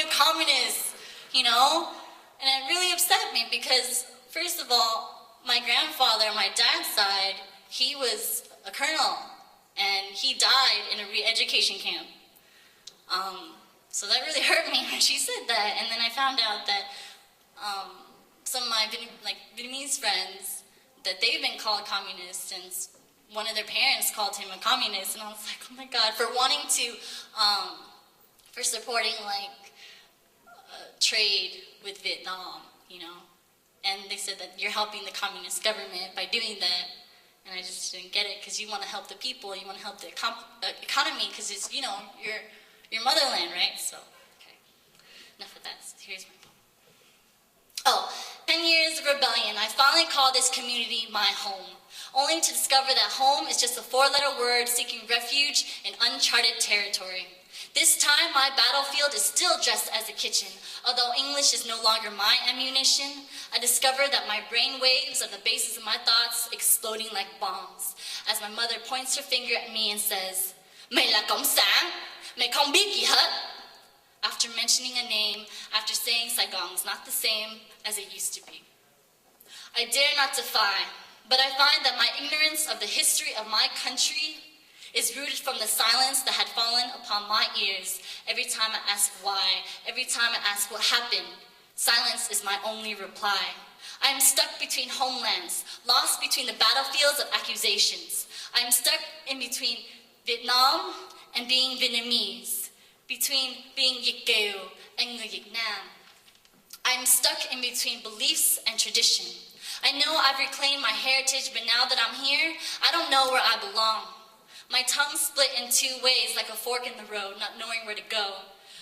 a communist, you know? And it really upset me because, first of all, my grandfather on my dad's side, he was a colonel, and he died in a re-education camp. So that really hurt me when she said that, and then I found out that some of my Vietnamese friends, that they've been called communists, and one of their parents called him a communist, and I was like, oh my God, for wanting to, for supporting trade with Vietnam, you know, and they said that you're helping the communist government by doing that, and I just didn't get it, because you want to help the people, you want to help the economy, because it's, you know, your motherland, right? So, okay, enough of that. So here's my poem. Oh, 10 years of rebellion, I finally call this community my home, only to discover that home is just a four-letter word seeking refuge in uncharted territory. This time, my battlefield is still dressed as a kitchen. Although English is no longer my ammunition, I discover that my brain waves are the basis of my thoughts exploding like bombs, as my mother points her finger at me and says, "Mày là cộng sản, mày không biết gì hết." After mentioning a name, after saying Saigon's not the same as it used to be. I dare not defy, but I find that my ignorance of the history of my country is rooted from the silence that had fallen upon my ears every time I ask why, every time I ask what happened. Silence is my only reply. I am stuck between homelands, lost between the battlefields of accusations. I am stuck in between Vietnam and being Vietnamese, between being CAAW and người Việt Nam. I am stuck in between beliefs and tradition. I know I've reclaimed my heritage, but now that I'm here, I don't know where I belong. My tongue split in two ways like a fork in the road, not knowing where to go.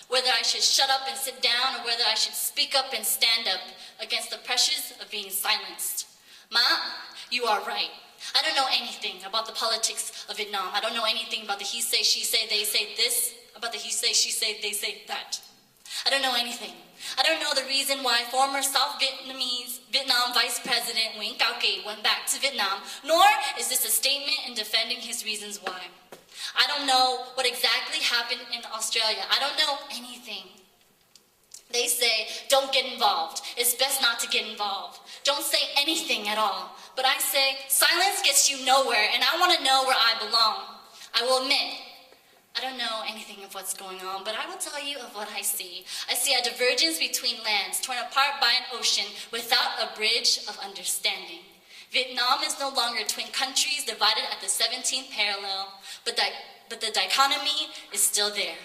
Whether I should shut up and sit down, or whether I should speak up and stand up against the pressures of being silenced. Ma, you are right. I don't know anything about the politics of Vietnam. I don't know anything about the he say, she say, they say this, about the he say, she say, they say that. I don't know anything. I don't know the reason why former South Vietnam Vice President Nguyen Cao Ky went back to Vietnam, nor is this a statement in defending his reasons why. I don't know what exactly happened in Australia. I don't know anything. They say, don't get involved. It's best not to get involved. Don't say anything at all. But I say, silence gets you nowhere, and I want to know where I belong. I will admit, I don't know anything of what's going on, but I will tell you of what I see. I see a divergence between lands, torn apart by an ocean without a bridge of understanding. Vietnam is no longer twin countries divided at the 17th parallel, but the dichotomy is still there.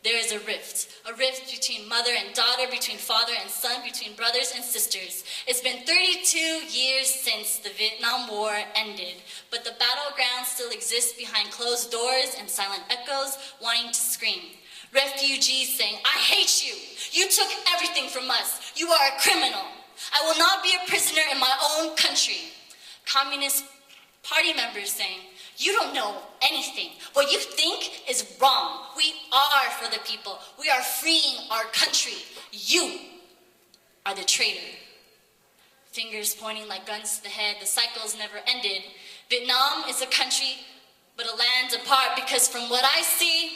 There is a rift between mother and daughter, between father and son, between brothers and sisters. It's been 32 years since the Vietnam War ended, but the battleground still exists behind closed doors and silent echoes wanting to scream. Refugees saying, I hate you. You took everything from us. You are a criminal. I will not be a prisoner in my own country. Communist Party members saying, you don't know anything. What you think is wrong. We are for the people. We are freeing our country. You are the traitor. Fingers pointing like guns to the head. The cycle's never ended. Vietnam is a country, but a land apart, because from what I see,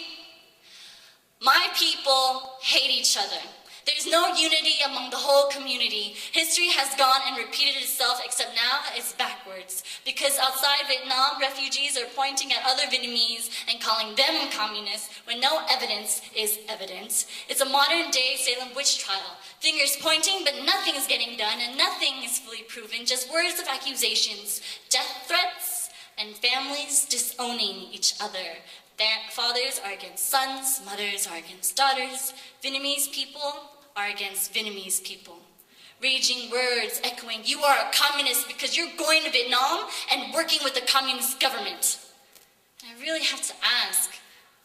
my people hate each other. There's no unity among the whole community. History has gone and repeated itself, except now it's backwards. Because outside Vietnam, refugees are pointing at other Vietnamese and calling them communists when no evidence is evident. It's a modern-day Salem witch trial. Fingers pointing, but nothing's getting done, and nothing is fully proven, just words of accusations, death threats, and families disowning each other. Fathers are against sons, mothers are against daughters, Vietnamese people are against Vietnamese people. Raging words echoing, you are a communist because you're going to Vietnam and working with the communist government. And I really have to ask,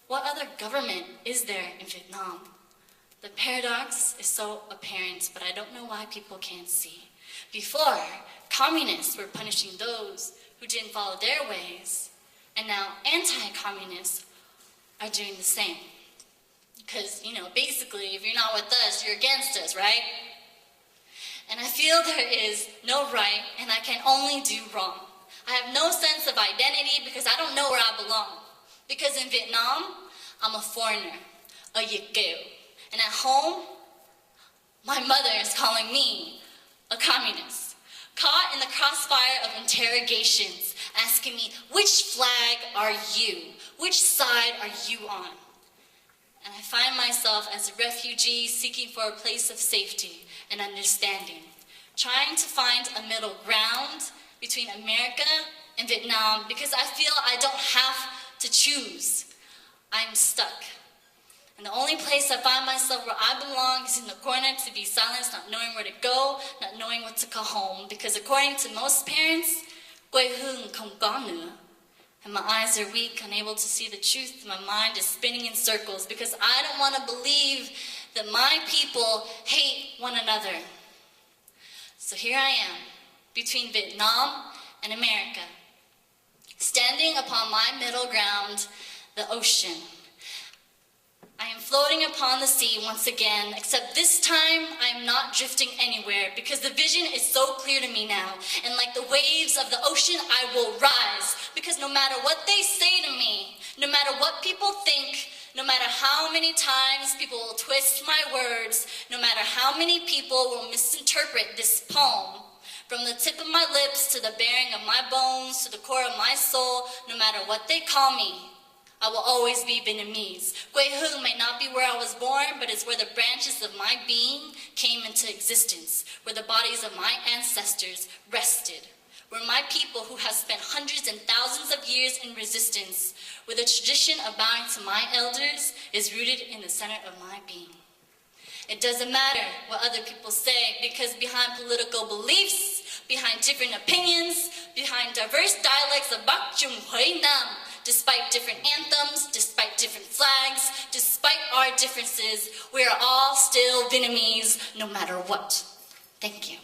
what other government is there in Vietnam? The paradox is so apparent, but I don't know why people can't see. Before, communists were punishing those who didn't follow their ways, and now anti-communists are doing the same. Because, basically, if you're not with us, you're against us, right? And I feel there is no right, and I can only do wrong. I have no sense of identity because I don't know where I belong. Because in Vietnam, I'm a foreigner, a CAAW. And at home, My mother is calling me a communist, caught in the crossfire of interrogations, asking me, which flag are you? Which side are you on? And I find myself as a refugee seeking for a place of safety and understanding, trying to find a middle ground between America and Vietnam because I feel I don't have to choose. I'm stuck. And the only place I find myself where I belong is in the corner, to be silenced, not knowing where to go, not knowing what to call home. Because according to most parents, quê hương không có nữa. And my eyes are weak, unable to see the truth. My mind is spinning in circles because I don't want to believe that my people hate one another. So here I am, between Vietnam and America, standing upon my middle ground, the ocean. I am floating upon the sea once again, except this time I am not drifting anywhere because the vision is so clear to me now. And like the waves of the ocean, I will rise because no matter what they say to me, no matter what people think, no matter how many times people will twist my words, no matter how many people will misinterpret this poem, from the tip of my lips to the bearing of my bones to the core of my soul, no matter what they call me, I will always be Vietnamese. Quê hương may not be where I was born, but it's where the branches of my being came into existence, where the bodies of my ancestors rested, where my people who have spent hundreds and thousands of years in resistance, where the tradition of bowing to my elders is rooted in the center of my being. It doesn't matter what other people say, because behind political beliefs, behind different opinions, behind diverse dialects of Bắc Trung Huế Nam, despite different anthems, despite different flags, despite our differences, we are all still Vietnamese no matter what. Thank you.